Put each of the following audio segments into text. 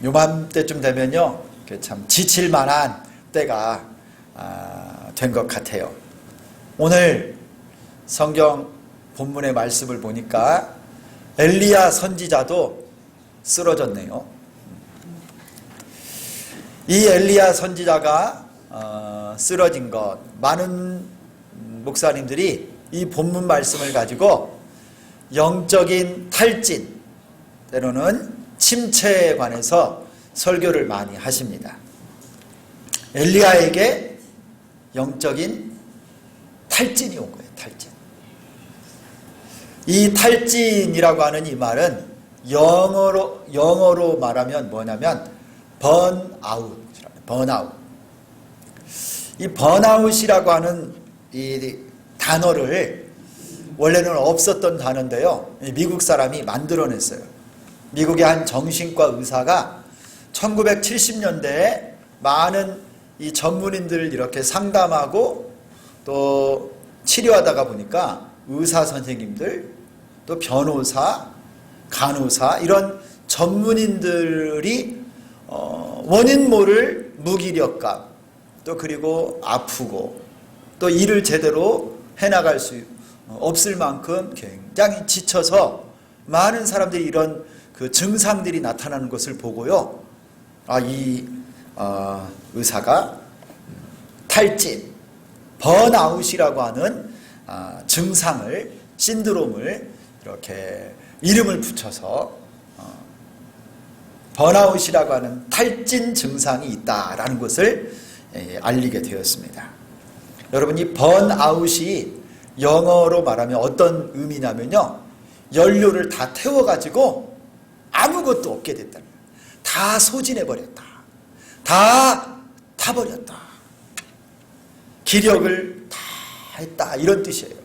요맘때쯤 되면요, 참 지칠 만한 때가 된 것 같아요. 오늘 성경 본문의 말씀을 보니까 엘리야 선지자도 쓰러졌네요. 이 엘리야 선지자가 쓰러진 것, 많은 목사님들이 이 본문 말씀을 가지고 영적인 탈진, 때로는 침체에 관해서 설교를 많이 하십니다. 엘리야에게 영적인 탈진이 온 거예요. 탈진. 이 탈진이라고 하는 이 말은 영어로 말하면 뭐냐면 번아웃. 이 번아웃이라고 하는 이 단어를 원래는 없었던 단어인데요, 미국 사람이 만들어냈어요. 미국의 한 정신과 의사가 1970년대에 많은 이 전문인들을 이렇게 상담하고 또 치료하다가 보니까 의사 선생님들, 또 변호사, 간호사, 이런 전문인들이 원인 모를 무기력감, 또 그리고 아프고 또 일을 제대로 해나갈 수 없을 만큼 굉장히 지쳐서 많은 사람들이 이런 그 증상들이 나타나는 것을 보고요, 이 의사가 탈진, 번아웃이라고 하는 증상을, 신드롬을 이렇게 이름을 붙여서 번아웃이라고 하는 탈진 증상이 있다라는 것을 알리게 되었습니다. 여러분, 이 번아웃이 영어로 말하면 어떤 의미냐면요, 연료를 다 태워가지고 아무것도 없게 됐다, 다 소진해버렸다, 다 타버렸다, 기력을 다 했다, 이런 뜻이에요.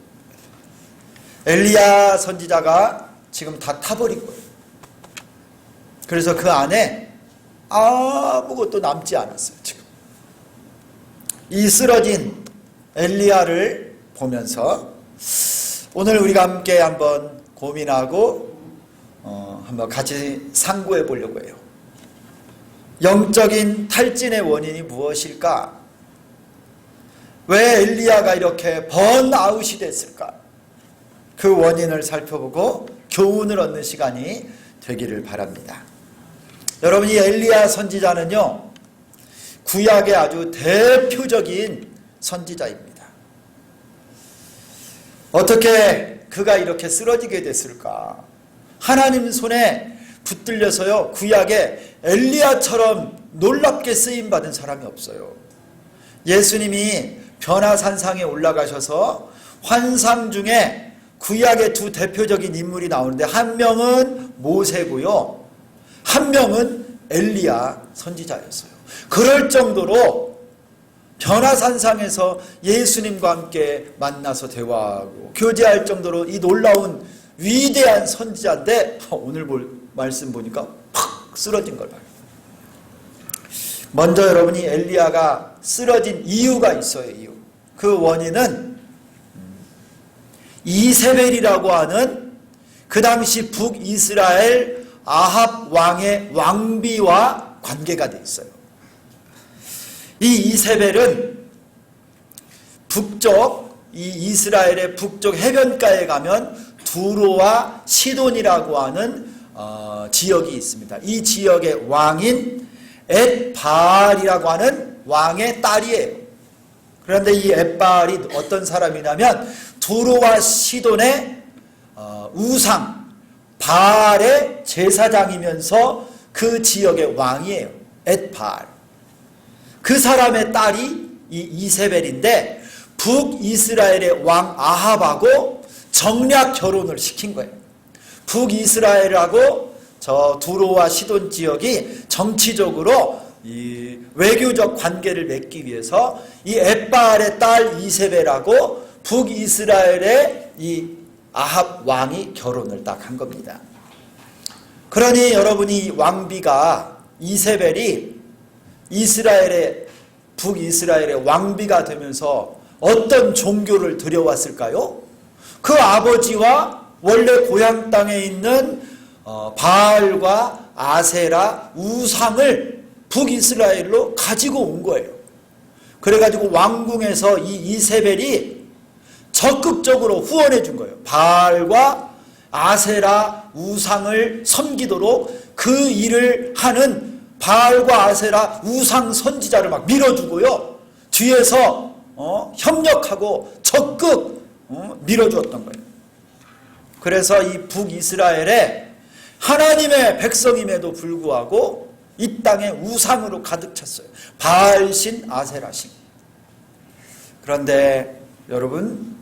엘리야 선지자가 지금 다 타버린 거예요. 그래서 그 안에 아무것도 남지 않았어요. 지금 이 쓰러진 엘리야를 보면서 오늘 우리가 함께 한번 고민하고 한번 같이 상고해 보려고 해요. 영적인 탈진의 원인이 무엇일까? 왜 엘리야가 이렇게 번아웃이 됐을까? 그 원인을 살펴보고 교훈을 얻는 시간이 되기를 바랍니다. 여러분, 이 엘리야 선지자는요, 구약의 아주 대표적인 선지자입니다. 어떻게 그가 이렇게 쓰러지게 됐을까? 하나님 손에 붙들려서요, 구약에 엘리야처럼 놀랍게 쓰임받은 사람이 없어요. 예수님이 변화산상에 올라가셔서 환상 중에 구약의 두 대표적인 인물이 나오는데, 한 명은 모세고요, 한 명은 엘리야 선지자였어요. 그럴 정도로 변화산상에서 예수님과 함께 만나서 대화하고 교제할 정도로 이 놀라운 위대한 선지자인데, 오늘 볼 말씀 보니까 팍 쓰러진 걸 봐요. 먼저 여러분이 엘리야가 쓰러진 이유가 있어요. 이유. 그 원인은 이세벨이라고 하는 그 당시 북이스라엘 아합 왕의 왕비와 관계가 돼 있어요. 이 이세벨은 이 이스라엘의 북쪽 해변가에 가면 두로와 시돈이라고 하는 지역이 있습니다. 이 지역의 왕인 엣바알이라고 하는 왕의 딸이에요. 그런데 이 엣바알이 어떤 사람이냐면 두로와 시돈의 우상 바알의 제사장이면서 그 지역의 왕이에요. 엣바알. 그 사람의 딸이 이 이세벨인데, 북이스라엘의 왕 아합하고 정략 결혼을 시킨 거예요. 북이스라엘하고 저 두로와 시돈 지역이 정치적으로 이 외교적 관계를 맺기 위해서 이 엣바알의 딸 이세벨하고 북이스라엘의 이 아합 왕이 결혼을 딱 한 겁니다. 그러니 여러분이 왕비가 이세벨이 북이스라엘의 왕비가 되면서 어떤 종교를 들여왔을까요? 그 아버지와 원래 고향 땅에 있는 바알과 아세라 우상을 북이스라엘로 가지고 온 거예요. 그래가지고 왕궁에서 이 이세벨이 적극적으로 후원해 준 거예요. 바알과 아세라 우상을 섬기도록 그 일을 하는 바알과 아세라 우상 선지자를 막 밀어주고요. 뒤에서 협력하고 적극 밀어주었던 거예요. 그래서 이 북이스라엘에 하나님의 백성임에도 불구하고 이 땅에 우상으로 가득 찼어요. 바알신, 아세라신. 그런데 여러분,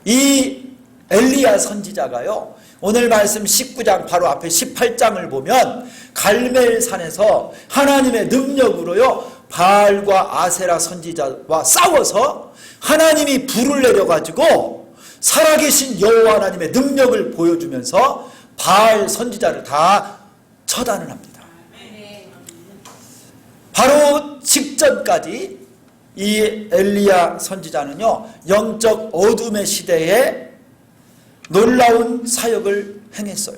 이 엘리야 선지자가요, 오늘 말씀 19장 바로 앞에 18장을 보면 갈멜산에서 하나님의 능력으로요 바알과 아세라 선지자와 싸워서 하나님이 불을 내려가지고 살아계신 여호와 하나님의 능력을 보여주면서 바알 선지자를 다 처단을 합니다. 바로 직전까지 이 엘리야 선지자는요 영적 어둠의 시대에 놀라운 사역을 행했어요.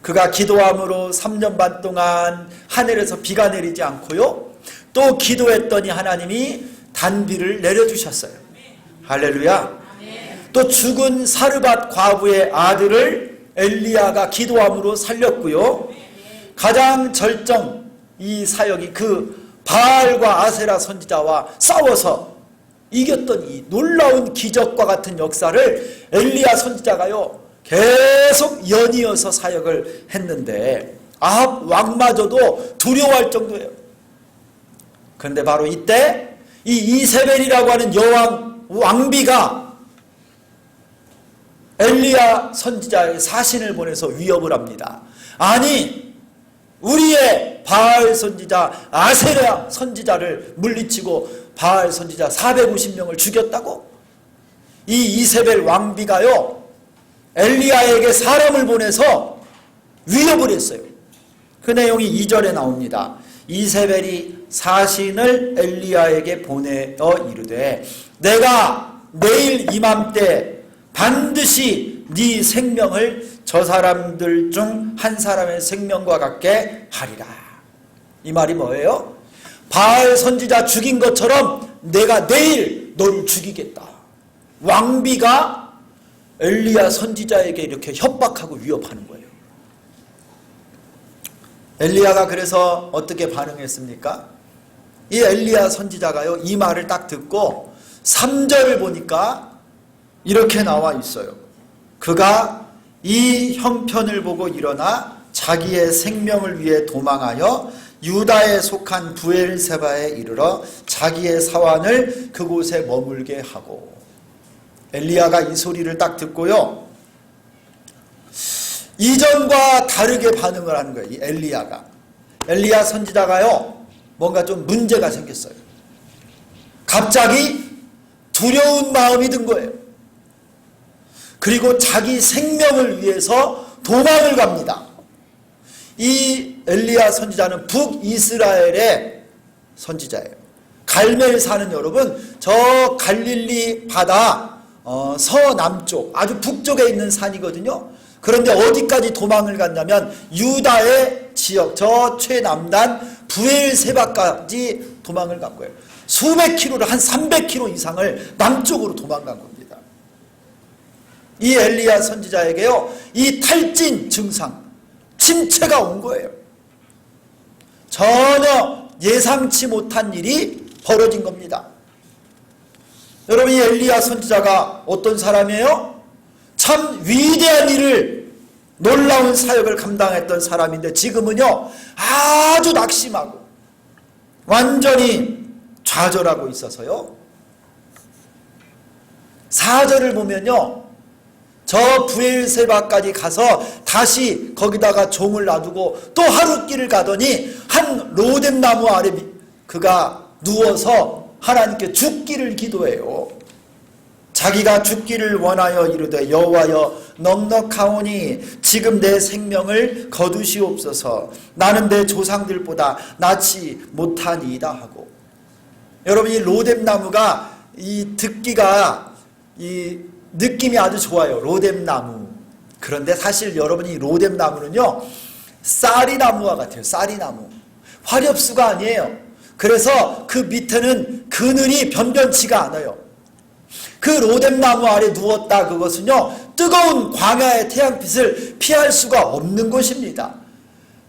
그가 기도함으로 3년 반 동안 하늘에서 비가 내리지 않고요, 또 기도했더니 하나님이 단비를 내려주셨어요. 할렐루야. 또 죽은 사르밧 과부의 아들을 엘리야가 기도함으로 살렸고요, 가장 절정 이 사역이 그 바알과 아세라 선지자와 싸워서 이겼던 이 놀라운 기적과 같은 역사를 엘리야 선지자가요 계속 연이어서 사역을 했는데 아합 왕마저도 두려워할 정도예요. 그런데 바로 이때 이 이세벨이라고 하는 여왕 왕비가 엘리야 선지자의 사신을 보내서 위협을 합니다. 아니, 우리의 바알 선지자 아세라 선지자를 물리치고 바알 선지자 450명을 죽였다고? 이 이세벨 왕비가요 엘리야에게 사람을 보내서 위협을 했어요. 그 내용이 2절에 나옵니다. 이세벨이 사신을 엘리야에게 보내어 이르되 내가 내일 이맘때 반드시 네 생명을 저 사람들 중 한 사람의 생명과 같게 하리라. 이 말이 뭐예요? 바알 선지자 죽인 것처럼 내가 내일 너를 죽이겠다. 왕비가 엘리야 선지자에게 이렇게 협박하고 위협하는 거예요. 엘리야가 그래서 어떻게 반응했습니까? 이 엘리야 선지자가요 이 말을 딱 듣고 3절을 보니까 이렇게 나와 있어요. 그가 이 형편을 보고 일어나 자기의 생명을 위해 도망하여 유다에 속한 브엘세바에 이르러 자기의 사환을 그곳에 머물게 하고. 엘리야가 이 소리를 딱 듣고요 이전과 다르게 반응을 하는 거예요. 이 엘리야가, 엘리야 선지자가요 뭔가 좀 문제가 생겼어요. 갑자기 두려운 마음이 든 거예요. 그리고 자기 생명을 위해서 도망을 갑니다. 이 엘리야 선지자는 북이스라엘의 선지자예요. 갈멜산은 여러분 저 갈릴리 바다 서남쪽 아주 북쪽에 있는 산이거든요. 그런데 어디까지 도망을 갔냐면 유다의 지역 저 최남단 브엘세바까지 도망을 간 거예요. 수백 킬로를 한 300킬로 이상을 남쪽으로 도망간 겁니다. 이 엘리야 선지자에게요 이 탈진 증상, 침체가 온 거예요. 전혀 예상치 못한 일이 벌어진 겁니다. 여러분, 이 엘리야 선지자가 어떤 사람이에요? 참 위대한 일을, 놀라운 사역을 감당했던 사람인데 지금은요 아주 낙심하고 완전히 좌절하고 있어서요 4절을 보면요 저 브엘세바까지 가서 다시 거기다가 종을 놔두고 또 하룻길을 가더니 한 로뎀나무 아래 그가 누워서 하나님께 죽기를 기도해요. 자기가 죽기를 원하여 이르되 여호와여 넉넉하오니 지금 내 생명을 거두시옵소서. 나는 내 조상들보다 낫지 못하니이다 하고. 여러분, 이 로뎀나무가 이 듣기가 이 느낌이 아주 좋아요. 로뎀나무. 그런데 사실 여러분이 로뎀 나무는요, 쌀이나무와 같아요. 쌀이나무. 화렵수가 아니에요. 그래서 그 밑에는 그늘이 변변치가 않아요. 그 로뎀 나무 아래 누웠다 그것은요, 뜨거운 광야의 태양빛을 피할 수가 없는 곳입니다.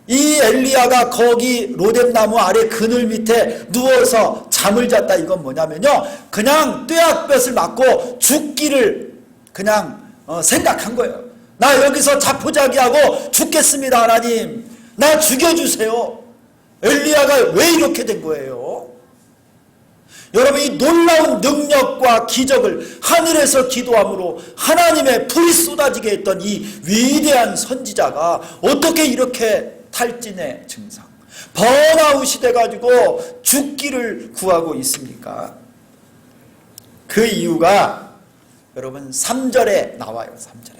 이 엘리야가 거기 로뎀 나무 아래 그늘 밑에 누워서 잠을 잤다. 이건 뭐냐면요, 그냥 뙤약볕을 맞고 죽기를 그냥 생각한 거예요. 나 여기서 자포자기하고 죽겠습니다. 하나님, 나 죽여주세요. 엘리야가 왜 이렇게 된 거예요? 여러분, 이 놀라운 능력과 기적을 하늘에서 기도함으로 하나님의 불이 쏟아지게 했던 이 위대한 선지자가 어떻게 이렇게 탈진의 증상, 번아웃이 돼가지고 죽기를 구하고 있습니까? 그 이유가 여러분 3절에 나와요. 3절에.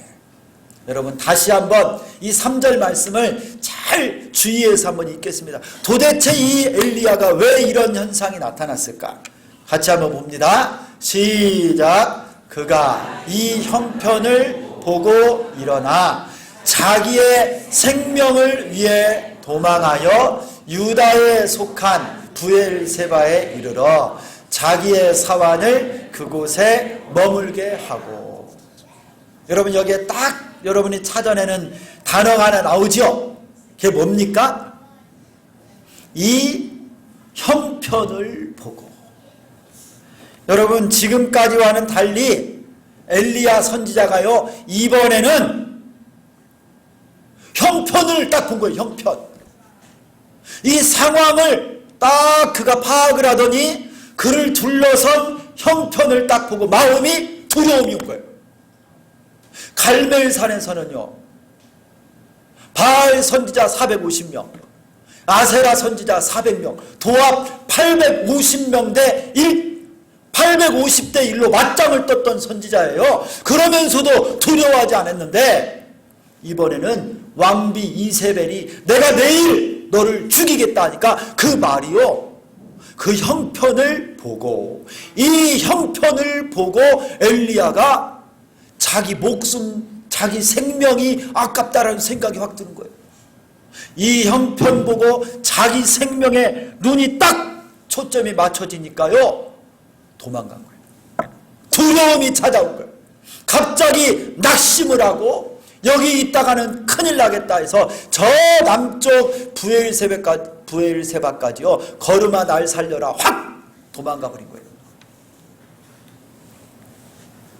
여러분 다시 한번 이 3절 말씀을 잘 주의해서 한번 읽겠습니다. 도대체 이 엘리야가 왜 이런 현상이 나타났을까? 같이 한번 봅니다. 시작. 그가 이 형편을 보고 일어나 자기의 생명을 위해 도망하여 유다에 속한 브엘세바에 이르러 자기의 사환을 그곳에 머물게 하고. 여러분, 여기에 딱 여러분이 찾아내는 단어가 하나 나오죠. 그게 뭡니까? 이 형편을 보고. 여러분, 지금까지와는 달리 엘리야 선지자가요, 이번에는 형편을 딱 본 거예요. 형편. 이 상황을 딱 그가 파악을 하더니 그를 둘러선 형편을 딱 보고 마음이 두려움이 온 거예요. 갈멜산에서는요, 바알 선지자 450명, 아세라 선지자 400명, 도합 850명 대 850대 1로 맞짱을 떴던 선지자예요. 그러면서도 두려워하지 않았는데 이번에는 왕비 이세벨이 내가 내일 너를 죽이겠다 하니까 그 말이요, 그 형편을 보고, 이 형편을 보고 엘리야가 자기 목숨, 자기 생명이 아깝다라는 생각이 확 드는 거예요. 이 형편 보고 자기 생명에 눈이 딱 초점이 맞춰지니까요, 도망간 거예요. 두려움이 찾아온 거예요. 갑자기 낙심을 하고 여기 있다가는 큰일 나겠다 해서 저 남쪽 브엘세바까지요, 걸음아 날 살려라 확 도망가 버린 거예요.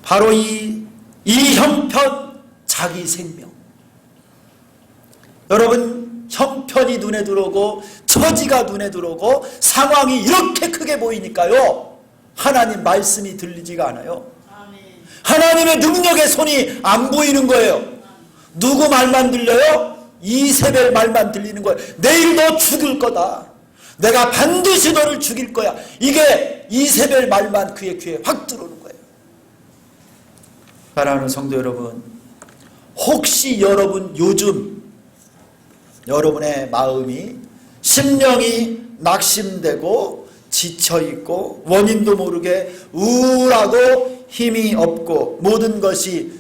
바로 이 형편, 자기 생명. 여러분, 형편이 눈에 들어오고 처지가 눈에 들어오고 상황이 이렇게 크게 보이니까요, 하나님 말씀이 들리지가 않아요. 하나님의 능력의 손이 안 보이는 거예요. 누구 말만 들려요? 이세벨 말만 들리는 거예요. 내일 너 죽을 거다. 내가 반드시 너를 죽일 거야. 이게 이세벨 말만 그의 귀에 확 들어오는 거예요. 사랑하는 성도 여러분, 혹시 여러분 요즘 여러분의 마음이, 심령이 낙심되고 지쳐있고 원인도 모르게 우울하고 힘이 없고 모든 것이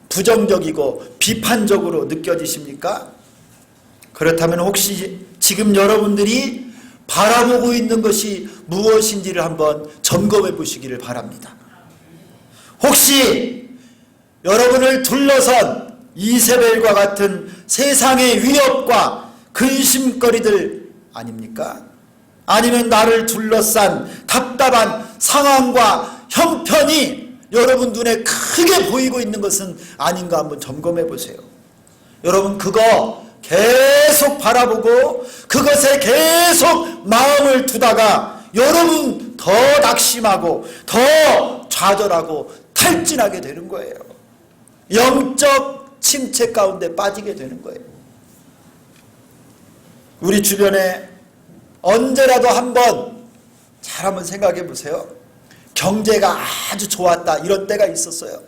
부정적이고 비판적으로 느껴지십니까? 그렇다면 혹시 지금 여러분들이 바라보고 있는 것이 무엇인지를 한번 점검해 보시기를 바랍니다. 혹시 여러분을 둘러선 이세벨과 같은 세상의 위협과 근심거리들 아닙니까? 아니면 나를 둘러싼 답답한 상황과 형편이 여러분 눈에 크게 보이고 있는 것은 아닌가 한번 점검해 보세요. 여러분, 그거 계속 바라보고 그것에 계속 마음을 두다가 여러분 더 낙심하고 더 좌절하고 탈진하게 되는 거예요. 영적 침체 가운데 빠지게 되는 거예요. 우리 주변에 언제라도 한번 잘 한번 생각해 보세요. 경제가 아주 좋았다 이런 때가 있었어요.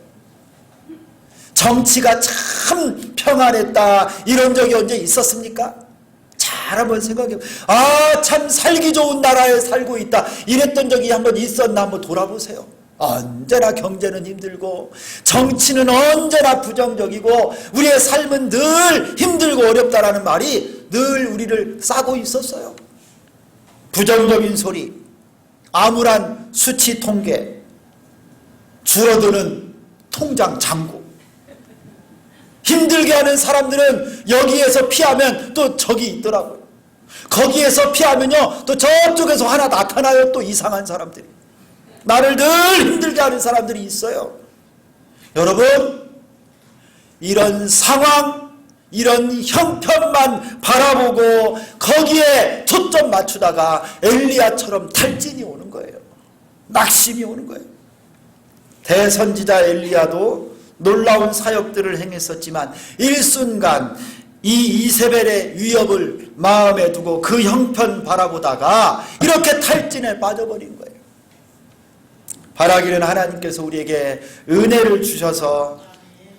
정치가 참 평안했다 이런 적이 언제 있었습니까? 잘 한번 생각해 보세요. 아, 참 살기 좋은 나라에 살고 있다 이랬던 적이 한번 있었나 한번 돌아보세요. 언제나 경제는 힘들고 정치는 언제나 부정적이고 우리의 삶은 늘 힘들고 어렵다라는 말이 늘 우리를 싸고 있었어요. 부정적인 소리, 암울한 수치 통계, 줄어드는 통장 잔고, 힘들게 하는 사람들은 여기에서 피하면 또 저기 있더라고요. 거기에서 피하면요 또 저쪽에서 하나 나타나요. 또 이상한 사람들이 나를 늘 힘들게 하는 사람들이 있어요. 여러분, 이런 상황, 이런 형편만 바라보고 거기에 초점 맞추다가 엘리야처럼 탈진이 오는 거예요. 낙심이 오는 거예요. 대선지자 엘리야도 놀라운 사역들을 행했었지만 일순간 이 이세벨의 위협을 마음에 두고 그 형편 바라보다가 이렇게 탈진에 빠져버린 거예요. 바라기는 하나님께서 우리에게 은혜를 주셔서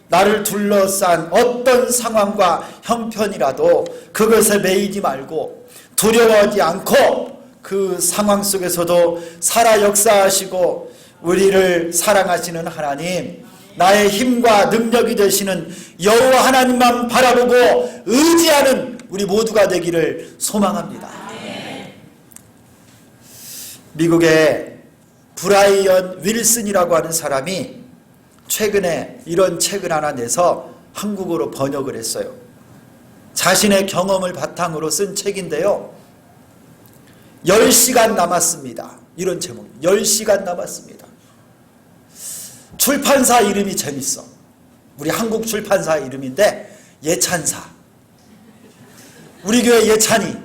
나를 둘러싼 어떤 상황과 형편이라도 그것에 매이지 말고 두려워하지 않고 그 상황 속에서도 살아 역사하시고 우리를 사랑하시는 하나님, 나의 힘과 능력이 되시는 여호와 하나님만 바라보고 의지하는 우리 모두가 되기를 소망합니다. 미국의 브라이언 윌슨이라고 하는 사람이 최근에 이런 책을 하나 내서 한국어로 번역을 했어요. 자신의 경험을 바탕으로 쓴 책인데요. 10시간 남았습니다. 이런 제목. 10시간 남았습니다. 출판사 이름이 재밌어. 우리 한국 출판사 이름인데 예찬사. 우리 교회 예찬이,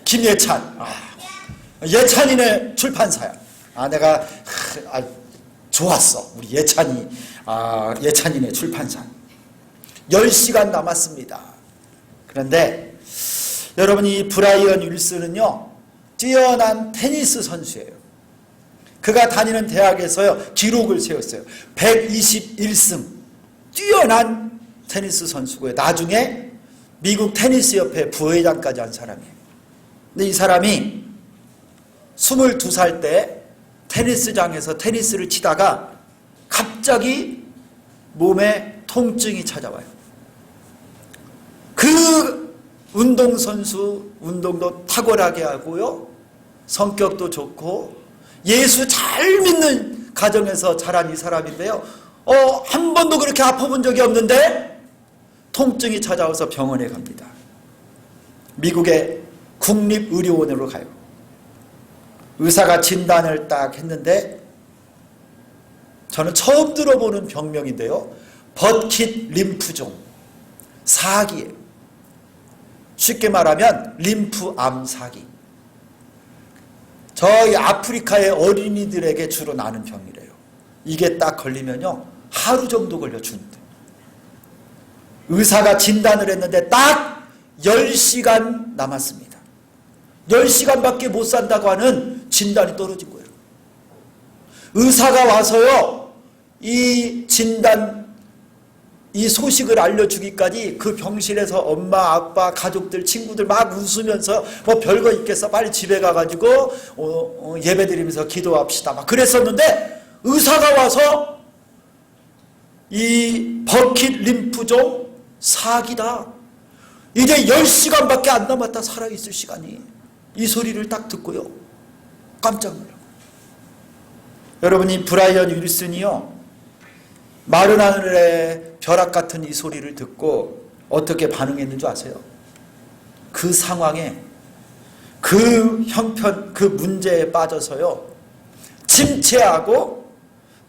김예찬. 예찬이네 출판사야. 내가 좋았어. 우리 예찬이, 예찬이네 출판사. 10시간 남았습니다. 그런데 여러분, 이 브라이언 윌슨은요 뛰어난 테니스 선수예요. 그가 다니는 대학에서요 기록을 세웠어요. 121승. 뛰어난 테니스 선수고요. 나중에 미국 테니스 협회 부회장까지 한 사람이에요. 근데 이 사람이 22살 때 테니스장에서 테니스를 치다가 갑자기 몸에 통증이 찾아와요. 그 운동선수, 운동도 탁월하게 하고요, 성격도 좋고 예수 잘 믿는 가정에서 자란 이 사람인데요, 한 번도 그렇게 아파본 적이 없는데 통증이 찾아와서 병원에 갑니다. 미국의 국립의료원으로 가요. 의사가 진단을 딱 했는데, 저는 처음 들어보는 병명인데요, 버킷 림프종, 사기예요. 쉽게 말하면 림프암 사기. 저희 아프리카의 어린이들에게 주로 나는 병이래요. 이게 딱 걸리면요 하루 정도 걸려 죽는데, 의사가 진단을 했는데 딱 10시간 남았습니다. 10시간밖에 못 산다고 하는 진단이 떨어진 거예요. 의사가 와서요 이 진단, 이 소식을 알려주기까지 그 병실에서 엄마, 아빠, 가족들, 친구들 막 웃으면서 뭐 별거 있겠어, 빨리 집에 가가지고 예배드리면서 기도합시다 막 그랬었는데, 의사가 와서 이 버킷 림프종 사기다, 이제 10시간밖에 안 남았다, 살아있을 시간이. 이 소리를 딱 듣고요 깜짝 놀라고. 여러분, 이 브라이언 윌슨이요 마른 하늘의 벼락 같은 이 소리를 듣고 어떻게 반응했는 줄 아세요? 그 상황에, 그 형편, 그 문제에 빠져서요 침체하고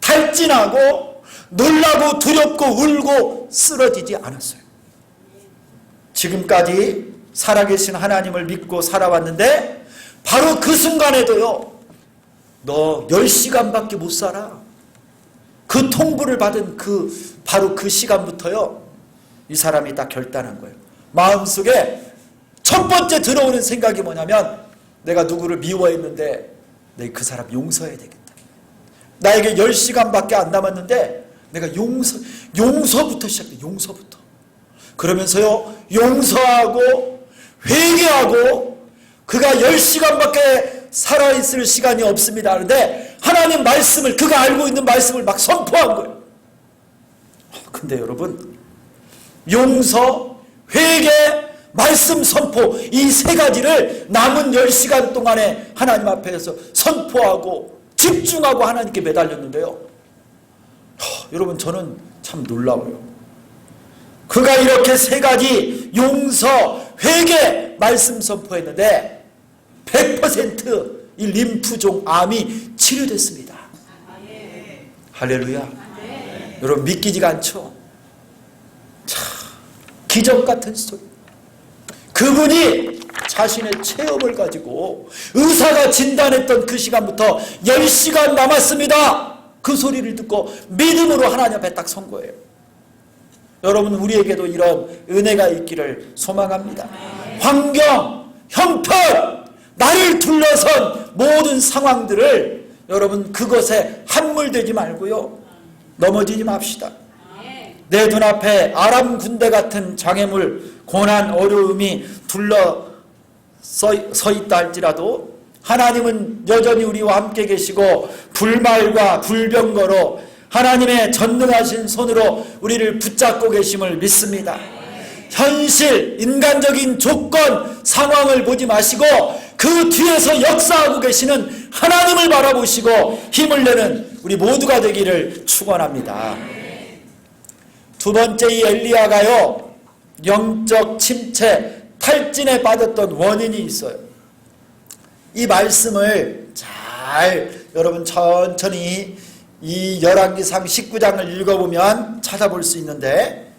탈진하고 놀라고 두렵고 울고 쓰러지지 않았어요. 지금까지 살아계신 하나님을 믿고 살아왔는데 바로 그 순간에도요 너 10시간밖에 못 살아, 그 통보를 받은 바로 그 시간부터요 이 사람이 딱 결단한 거예요. 마음속에 첫 번째 들어오는 생각이 뭐냐면, 내가 누구를 미워했는데 내가 그 사람 용서해야 되겠다. 나에게 10시간밖에 안 남았는데 내가 용서부터 시작해. 용서부터. 그러면서요 용서하고 회개하고, 그가 10시간밖에 살아있을 시간이 없습니다. 그런데 하나님 말씀을, 그가 알고 있는 말씀을 막 선포한 거예요. 근데 여러분, 용서, 회개, 말씀 선포, 이 세 가지를 남은 10시간 동안에 하나님 앞에서 선포하고 집중하고 하나님께 매달렸는데요. 여러분, 저는 참 놀라워요. 그가 이렇게 세 가지 용서, 회개, 말씀 선포했는데 100% 이 림프종 암이 치료됐습니다. 할렐루야. 여러분, 믿기지가 않죠? 참 기적 같은 소리. 그분이 자신의 체험을 가지고 의사가 진단했던 그 시간부터 10시간 남았습니다. 그 소리를 듣고 믿음으로 하나님 앞에 딱 선 거예요. 여러분, 우리에게도 이런 은혜가 있기를 소망합니다. 환경, 형편, 나를 둘러선 모든 상황들을 여러분 그것에 함몰되지 말고요, 넘어지지 맙시다. 내 눈앞에 아람 군대 같은 장애물, 고난, 어려움이 둘러서 있다 할지라도 하나님은 여전히 우리와 함께 계시고 불말과 불병거로 하나님의 전능하신 손으로 우리를 붙잡고 계심을 믿습니다. 현실, 인간적인 조건, 상황을 보지 마시고 그 뒤에서 역사하고 계시는 하나님을 바라보시고 힘을 내는 우리 모두가 되기를 축원합니다. 두 번째, 이 엘리야가요, 영적 침체, 탈진에 빠졌던 원인이 있어요. 이 말씀을 잘 여러분 천천히 이 열왕기상 19장을 읽어보면 찾아볼 수 있는데,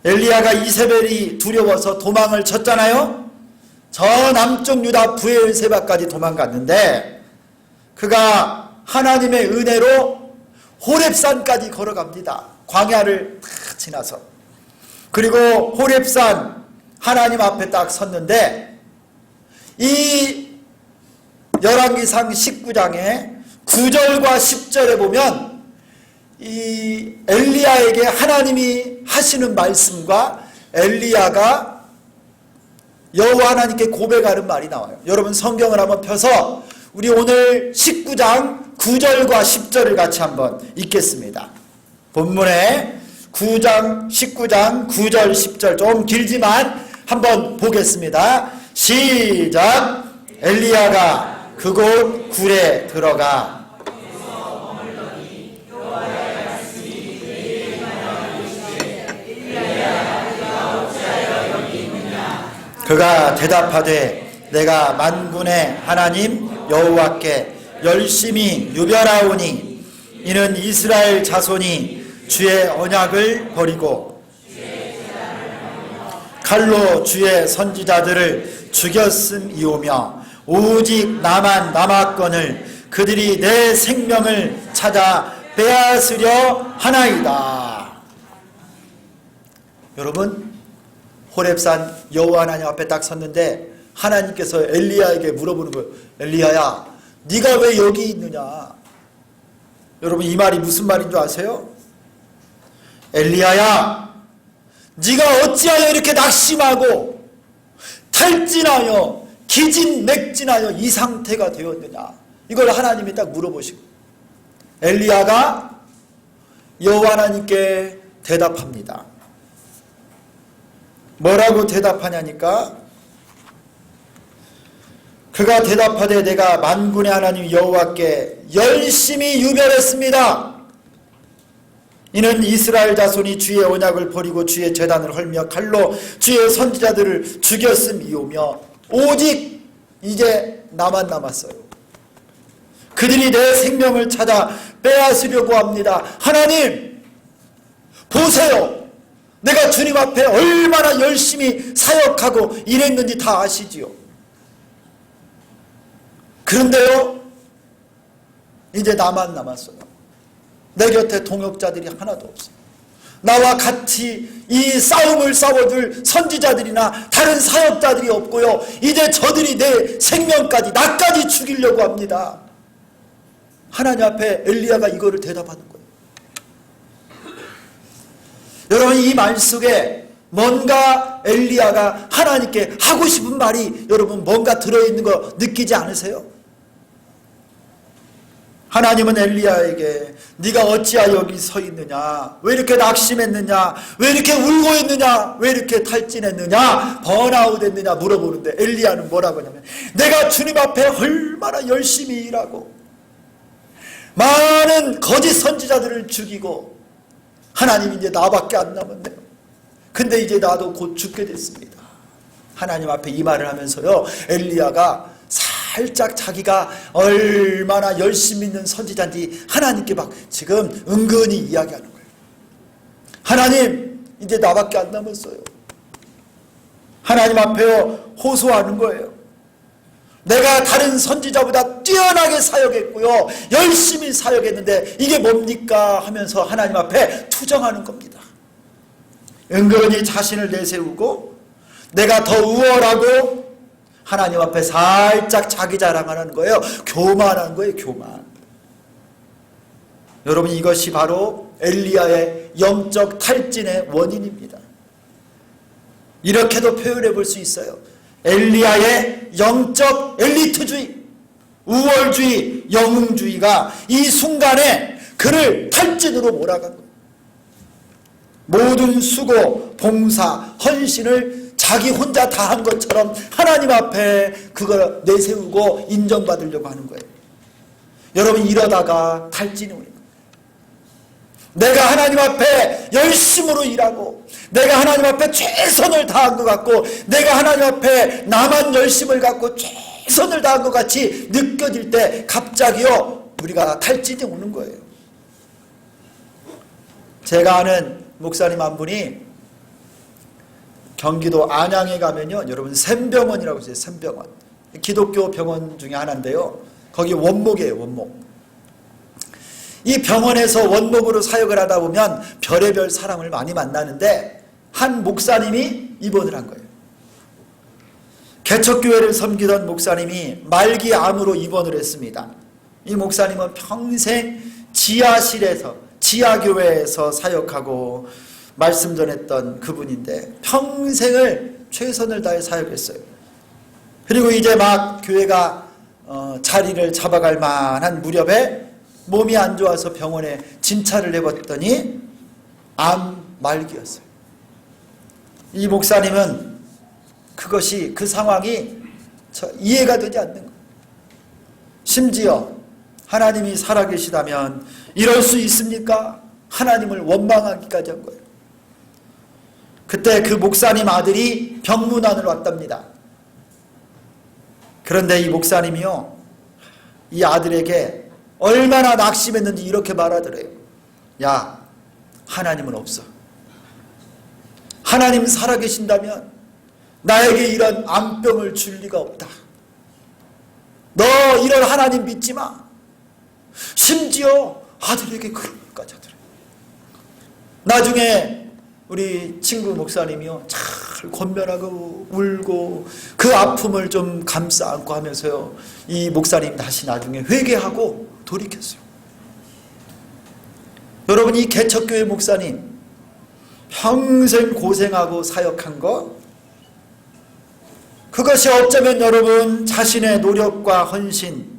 엘리야가 이세벨이 두려워서 도망을 쳤잖아요. 저 남쪽 유다 브엘세바까지 도망갔는데 그가 하나님의 은혜로 호렙산까지 걸어갑니다. 광야를 다 지나서. 그리고 호렙산 하나님 앞에 딱 섰는데, 이 열왕기상 19장에 9절과 10절에 보면 이 엘리야에게 하나님이 하시는 말씀과 엘리야가 여호와 하나님께 고백하는 말이 나와요. 여러분, 성경을 한번 펴서 우리 오늘 19장 9절과 10절을 같이 한번 읽겠습니다. 본문에 9장 19장 9절 10절 좀 길지만 한번 보겠습니다. 시작. 엘리야가 그곳 굴에 들어가 그가 대답하되 내가 만군의 하나님 여호와께 열심히 유별하오니 이는 이스라엘 자손이 주의 언약을 버리고 칼로 주의 선지자들을 죽였음이오며 오직 나만 남았거늘 그들이 내 생명을 찾아 빼앗으려 하나이다. 여러분, 호렙산 여호와 하나님 앞에 딱 섰는데 하나님께서 엘리야에게 물어보는 거예요. 엘리야야, 네가 왜 여기 있느냐? 여러분, 이 말이 무슨 말인 줄 아세요? 엘리야야, 네가 어찌하여 이렇게 낙심하고 탈진하여 기진맥진하여 이 상태가 되었느냐? 이걸 하나님이 딱 물어보시고 엘리야가 여호와 하나님께 대답합니다. 뭐라고 대답하냐니까, 그가 대답하되 내가 만군의 하나님 여호와께 열심히 유별했습니다. 이는 이스라엘 자손이 주의 언약을 버리고 주의 제단을 헐며 칼로 주의 선지자들을 죽였음이오며 오직 이제 나만 남았어요. 그들이 내 생명을 찾아 빼앗으려고 합니다. 하나님, 보세요. 내가 주님 앞에 얼마나 열심히 사역하고 일했는지 다 아시지요. 그런데요, 이제 나만 남았어요. 내 곁에 동역자들이 하나도 없어요. 나와 같이 이 싸움을 싸워줄 선지자들이나 다른 사역자들이 없고요. 이제 저들이 내 생명까지, 나까지 죽이려고 합니다. 하나님 앞에 엘리야가 이거를 대답하는 거예요. 여러분, 이 말 속에 뭔가 엘리야가 하나님께 하고 싶은 말이 여러분 뭔가 들어있는 거 느끼지 않으세요? 하나님은 엘리야에게 네가 어찌하여 여기 서 있느냐, 왜 이렇게 낙심했느냐, 왜 이렇게 울고 있느냐, 왜 이렇게 탈진했느냐, 번아웃 했느냐 물어보는데 엘리야는 뭐라고 하냐면 내가 주님 앞에 얼마나 열심히 일하고 많은 거짓 선지자들을 죽이고 하나님 이제 나밖에 안 남았네요. 근데 이제 나도 곧 죽게 됐습니다. 하나님 앞에 이 말을 하면서요, 엘리야가 살짝 자기가 얼마나 열심히 있는 선지자인지 하나님께 막 지금 은근히 이야기하는 거예요. 하나님, 이제 나밖에 안 남았어요. 하나님 앞에요 호소하는 거예요. 내가 다른 선지자보다 뛰어나게 사역했고요, 열심히 사역했는데 이게 뭡니까 하면서 하나님 앞에 투정하는 겁니다. 은근히 자신을 내세우고 내가 더 우월하고 하나님 앞에 살짝 자기 자랑하는 거예요. 교만한 거예요, 교만. 여러분, 이것이 바로 엘리야의 영적 탈진의 원인입니다. 이렇게도 표현해 볼 수 있어요. 엘리야의 영적 엘리트주의, 우월주의, 영웅주의가 이 순간에 그를 탈진으로 몰아간 거예요. 모든 수고, 봉사, 헌신을 자기 혼자 다 한 것처럼 하나님 앞에 그걸 내세우고 인정받으려고 하는 거예요. 여러분, 이러다가 탈진이 오는 거예요. 내가 하나님 앞에 열심으로 일하고 내가 하나님 앞에 최선을 다한 것 같고 내가 하나님 앞에 나만 열심을 갖고 최선을 다한 것 같이 느껴질 때 갑자기요 우리가 탈진이 오는 거예요. 제가 아는 목사님 한 분이 경기도 안양에 가면요, 여러분 샘병원이라고 있어요. 샘병원, 기독교 병원 중에 하나인데요, 거기 원목이에요. 원목. 이 병원에서 원목으로 사역을 하다 보면 별의별 사람을 많이 만나는데 한 목사님이 입원을 한 거예요. 개척교회를 섬기던 목사님이 말기 암으로 입원을 했습니다. 이 목사님은 평생 지하실에서, 지하교회에서 사역하고 말씀 전했던 그분인데 평생을 최선을 다해 사역했어요. 그리고 이제 막 교회가 자리를 잡아갈 만한 무렵에 몸이 안 좋아서 병원에 진찰을 해봤더니 암 말기였어요. 이 목사님은 그것이, 그 상황이 이해가 되지 않는 거예요. 심지어 하나님이 살아계시다면 이럴 수 있습니까? 하나님을 원망하기까지 한 거예요. 그때 그 목사님 아들이 병문안을 왔답니다. 그런데 이 목사님이요, 이 아들에게 얼마나 낙심했는지 이렇게 말하더래요. 야, 하나님은 없어. 하나님 살아계신다면 나에게 이런 암병을 줄 리가 없다. 너 이런 하나님 믿지 마. 심지어 아들에게 그런 것까지 하더래요. 나중에 우리 친구 목사님이요, 잘 권면하고 울고 그 아픔을 좀 감싸 안고 하면서요, 이 목사님 다시 나중에 회개하고 돌이켰어요. 여러분, 이 개척교회 목사님 평생 고생하고 사역한 거, 그것이 어쩌면 여러분 자신의 노력과 헌신,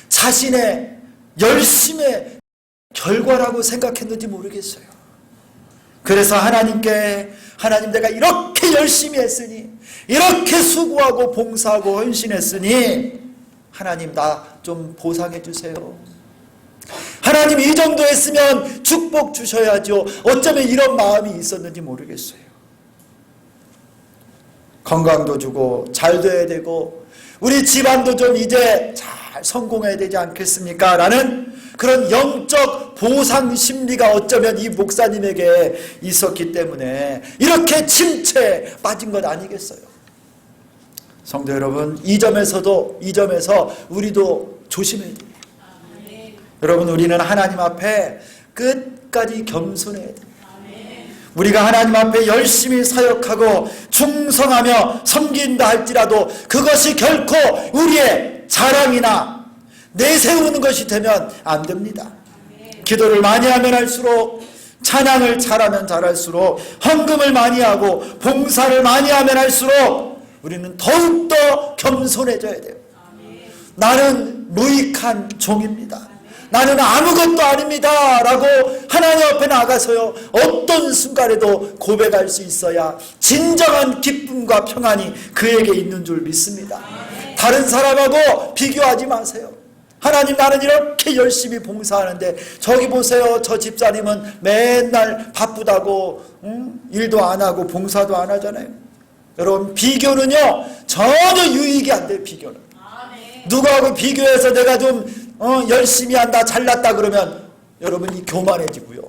자신의 열심의 결과라고 생각했는지 모르겠어요. 그래서 하나님께, 하나님 내가 이렇게 열심히 했으니, 이렇게 수고하고 봉사하고 헌신했으니 하나님 나 좀 보상해 주세요. 하나님 이 정도 했으면 축복 주셔야죠. 어쩌면 이런 마음이 있었는지 모르겠어요. 건강도 주고 잘 돼야 되고 우리 집안도 좀 이제 잘 성공해야 되지 않겠습니까? 라는 그런 영적 보상 심리가 어쩌면 이 목사님에게 있었기 때문에 이렇게 침체에 빠진 것 아니겠어요? 성도 여러분, 이 점에서 우리도 조심해야 됩니다. 여러분, 우리는 하나님 앞에 끝까지 겸손해야 됩니다. 우리가 하나님 앞에 열심히 사역하고 충성하며 섬긴다 할지라도 그것이 결코 우리의 자랑이나 내세우는 것이 되면 안 됩니다. 기도를 많이 하면 할수록, 찬양을 잘하면 잘할수록, 헌금을 많이 하고 봉사를 많이 하면 할수록 우리는 더욱더 겸손해져야 돼요. 나는 무익한 종입니다. 나는 아무것도 아닙니다 라고 하나님 앞에 나가서요 어떤 순간에도 고백할 수 있어야 진정한 기쁨과 평안이 그에게 있는 줄 믿습니다. 다른 사람하고 비교하지 마세요. 하나님, 나는 이렇게 열심히 봉사하는데 저기 보세요, 저 집사님은 맨날 바쁘다고 일도 안 하고 봉사도 안 하잖아요. 여러분, 비교는요 전혀 유익이 안 돼요. 비교는 누구하고 비교해서 내가 좀 열심히 한다, 잘났다 그러면 여러분이 교만해지고요,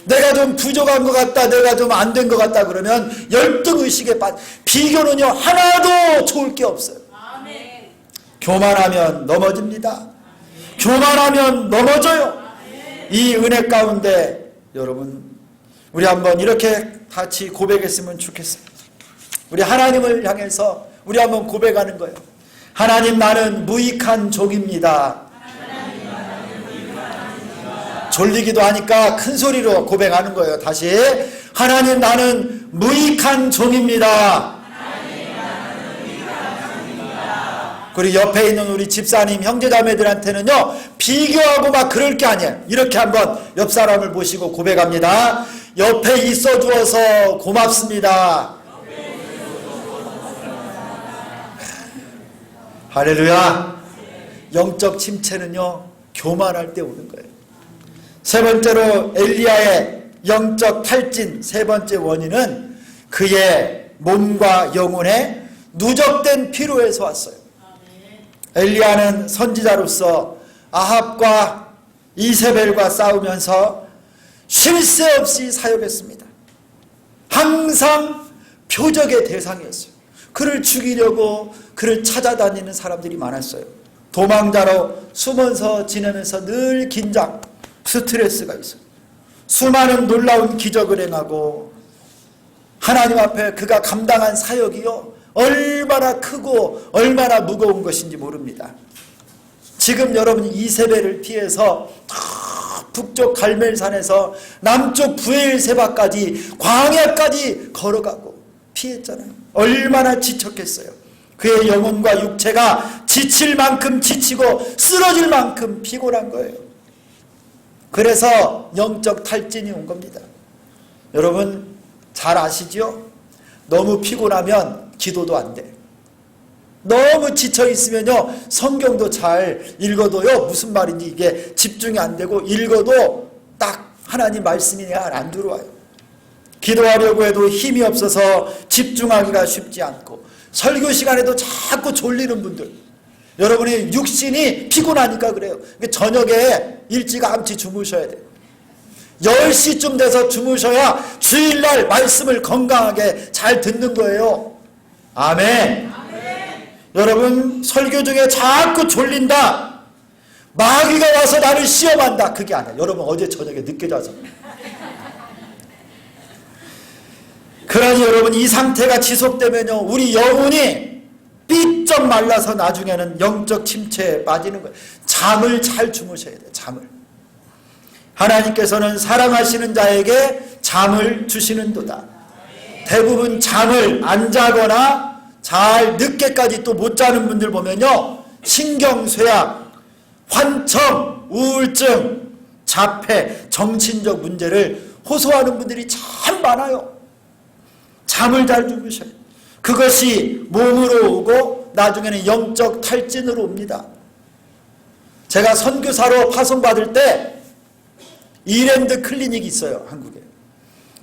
내가 좀 부족한 것 같다, 내가 좀 안 된 것 같다 그러면 열등의식에 빠져. 비교는요 하나도 좋을 게 없어요. 교만하면 넘어집니다. 교만하면 넘어져요. 이 은혜 가운데 여러분, 우리 한번 이렇게 같이 고백했으면 좋겠습니다. 우리 하나님을 향해서 우리 한번 고백하는 거예요. 하나님, 나는 무익한 종입니다. 졸리기도 하니까 큰 소리로 고백하는 거예요. 다시, 하나님, 나는 무익한 종입니다. 그리고 옆에 있는 우리 집사님, 형제자매들한테는요 비교하고 막 그럴 게 아니에요. 이렇게 한번 옆 사람을 보시고 고백합니다. 옆에 있어 주어서 고맙습니다. 할렐루야. 영적 침체는요 교만할 때 오는 거예요. 세 번째로 엘리야의 영적 탈진, 세 번째 원인은 그의 몸과 영혼의 누적된 피로에서 왔어요. 엘리야는 선지자로서 아합과 이세벨과 싸우면서 쉴 새 없이 사역했습니다. 항상 표적의 대상이었어요. 그를 죽이려고 그를 찾아다니는 사람들이 많았어요. 도망자로 숨어서 지내면서 늘 긴장, 스트레스가 있어요. 수많은 놀라운 기적을 행하고 하나님 앞에 그가 감당한 사역이요 얼마나 크고 얼마나 무거운 것인지 모릅니다. 지금 여러분이 이세벨을 피해서 북쪽 갈멜산에서 남쪽 브엘세바까지 광야까지 걸어가고 피했잖아요. 얼마나 지쳤겠어요. 그의 영혼과 육체가 지칠 만큼 지치고 쓰러질 만큼 피곤한 거예요. 그래서 영적 탈진이 온 겁니다. 여러분 잘 아시죠? 너무 피곤하면 기도도 안 돼. 너무 지쳐 있으면요 성경도 잘 읽어도요 무슨 말인지 이게 집중이 안 되고 읽어도 딱 하나님 말씀이 안 들어와요. 기도하려고 해도 힘이 없어서 집중하기가 쉽지 않고, 설교 시간에도 자꾸 졸리는 분들, 여러분이 육신이 피곤하니까 그래요. 저녁에 일찌감치 주무셔야 돼요. 10시쯤 돼서 주무셔야 주일날 말씀을 건강하게 잘 듣는 거예요. 아멘. 여러분 설교 중에 자꾸 졸린다, 마귀가 와서 나를 시험한다, 그게 아니야. 여러분 어제 저녁에 늦게 자서. 그러니 여러분 이 상태가 지속되면요 우리 영혼이 삐쩍 말라서 나중에는 영적 침체에 빠지는 거예요. 잠을 잘 주무셔야 돼요. 잠을. 하나님께서는 사랑하시는 자에게 잠을 주시는도다. 대부분 잠을 안 자거나 잘 늦게까지 또 못 자는 분들 보면요 신경쇠약, 환청, 우울증, 자폐, 정신적 문제를 호소하는 분들이 참 많아요. 잠을 잘 주무셔요. 그것이 몸으로 오고 나중에는 영적 탈진으로 옵니다. 제가 선교사로 파송받을 때 이랜드 클리닉이 있어요, 한국에.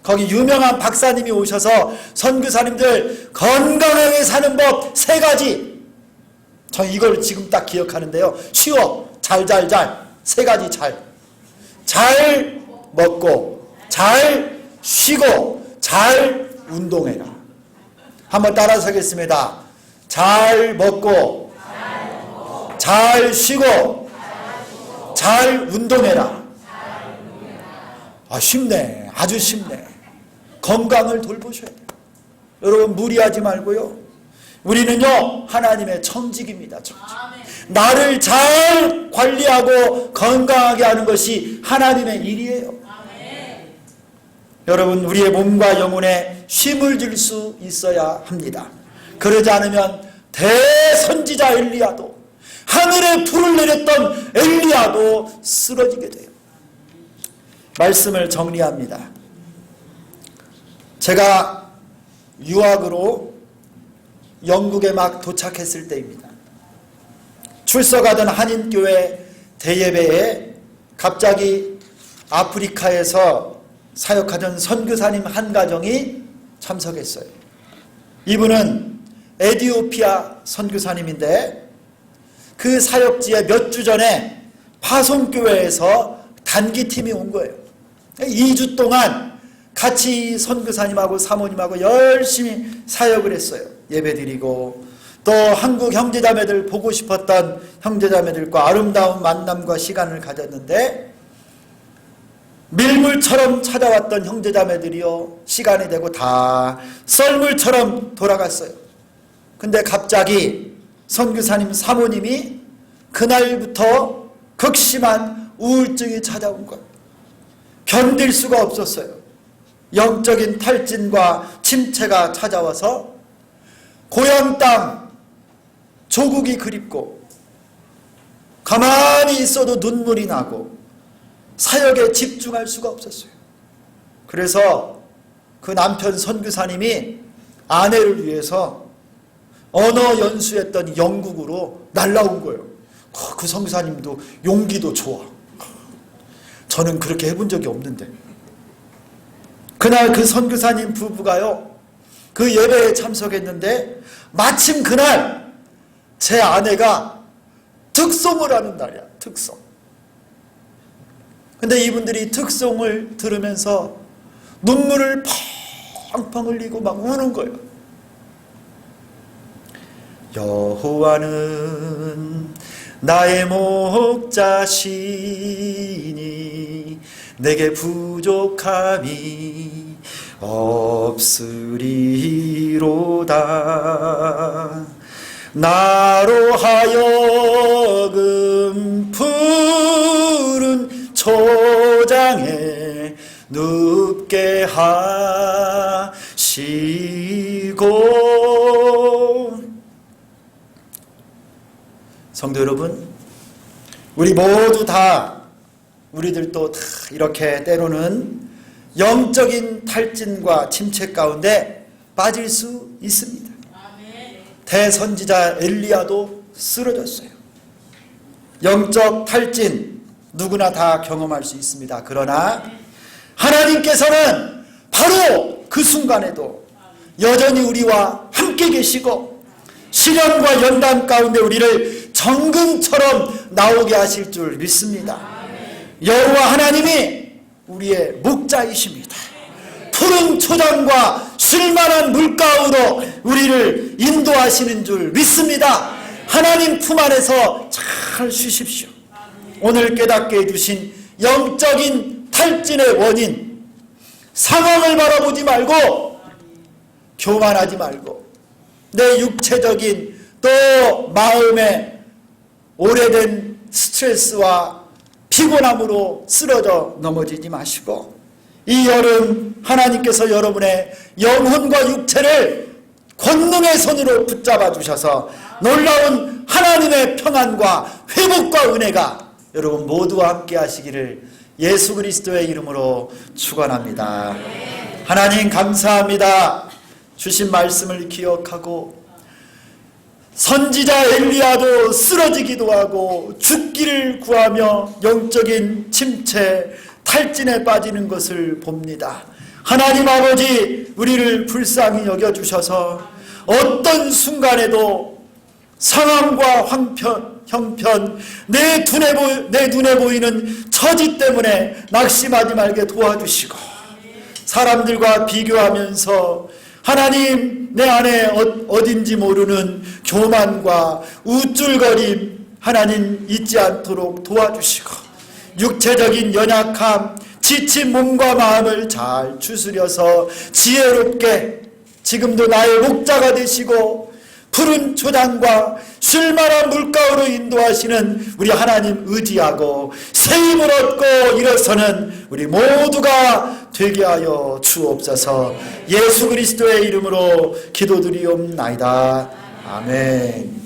거기 유명한 박사님이 오셔서 선교사님들 건강하게 사는 법 3가지, 저 이걸 지금 딱 기억하는데요. 쉬워. 잘 3가지 잘 먹고 잘 쉬고 잘 운동해라. 한번 따라서 하겠습니다. 잘 먹고 잘 쉬고 잘 운동해라. 아, 쉽네. 아주 쉽네. 건강을 돌보셔야 돼요. 여러분 무리하지 말고요. 우리는요 하나님의 청직입니다. 청직. 나를 잘 관리하고 건강하게 하는 것이 하나님의 일이에요. 여러분 우리의 몸과 영혼에 쉼을 줄 수 있어야 합니다. 그러지 않으면 대선지자 엘리야도 하늘에 불을 내렸던 엘리야도 쓰러지게 돼요. 말씀을 정리합니다. 제가 유학으로 영국에 막 도착했을 때입니다. 출석하던 한인교회 대예배에 갑자기 아프리카에서 사역하던 선교사님 한 가정이 참석했어요. 이분은 에티오피아 선교사님인데 그 사역지에 몇 주 전에 파송교회에서 단기팀이 온 거예요. 2주 동안 같이 선교사님하고 사모님하고 열심히 사역을 했어요. 예배드리고 또 한국 형제자매들 보고 싶었던 형제자매들과 아름다운 만남과 시간을 가졌는데 밀물처럼 찾아왔던 형제자매들이요 시간이 되고 다 썰물처럼 돌아갔어요. 근데 갑자기 선교사님 사모님이 그날부터 극심한 우울증이 찾아온 거예요. 견딜 수가 없었어요. 영적인 탈진과 침체가 찾아와서 고향 땅 조국이 그립고 가만히 있어도 눈물이 나고 사역에 집중할 수가 없었어요. 그래서 그 남편 선교사님이 아내를 위해서 언어 연수했던 영국으로 날라온 거예요. 그 선교사님도 용기도 좋아. 저는 그렇게 해본 적이 없는데. 그날 그 선교사님 부부가요 그 예배에 참석했는데 마침 그날 제 아내가 특송을 하는 날이야. 특송. 근데 이분들이 특송을 들으면서 눈물을 펑펑 흘리고 막 우는 거예요. 여호와는 나의 목자시니 내게 부족함이 없으리로다. 나로 하여금 푸른 초장에 눕게 하시고. 성도 여러분, 우리 모두 다 우리들도 다 이렇게 때로는 영적인 탈진과 침체 가운데 빠질 수 있습니다. 대선지자 엘리야도 쓰러졌어요. 영적 탈진 누구나 다 경험할 수 있습니다. 그러나 하나님께서는 바로 그 순간에도 여전히 우리와 함께 계시고 시련과 연단 가운데 우리를 정금처럼 나오게 하실 줄 믿습니다. 여호와 하나님이 우리의 목자이십니다. 푸른 초장과 쉴만한 물가으로 우리를 인도하시는 줄 믿습니다. 하나님 품 안에서 잘 쉬십시오. 오늘 깨닫게 해주신 영적인 탈진의 원인, 상황을 바라보지 말고 교만하지 말고 내 육체적인 또 마음의 오래된 스트레스와 피곤함으로 쓰러져 넘어지지 마시고 이 여름 하나님께서 여러분의 영혼과 육체를 권능의 손으로 붙잡아 주셔서 놀라운 하나님의 평안과 회복과 은혜가 여러분 모두와 함께 하시기를 예수 그리스도의 이름으로 축원합니다. 하나님 감사합니다. 주신 말씀을 기억하고 선지자 엘리야도 쓰러지기도 하고 죽기를 구하며 영적인 침체, 탈진에 빠지는 것을 봅니다. 하나님 아버지 우리를 불쌍히 여겨주셔서 어떤 순간에도 상황과 형편, 내 눈에 보이는 처지 때문에 낙심하지 말게 도와주시고 사람들과 비교하면서 하나님 내 안에 어딘지 모르는 교만과 우쭐거림 하나님 잊지 않도록 도와주시고 육체적인 연약함 지친 몸과 마음을 잘 추스려서 지혜롭게 지금도 나의 목자가 되시고 푸른 초장과 쉴만한 물가으로 인도하시는 우리 하나님 의지하고 새 힘을 얻고 일어서는 우리 모두가 되게 하여 주옵소서. 예수 그리스도의 이름으로 기도드리옵나이다. 아멘.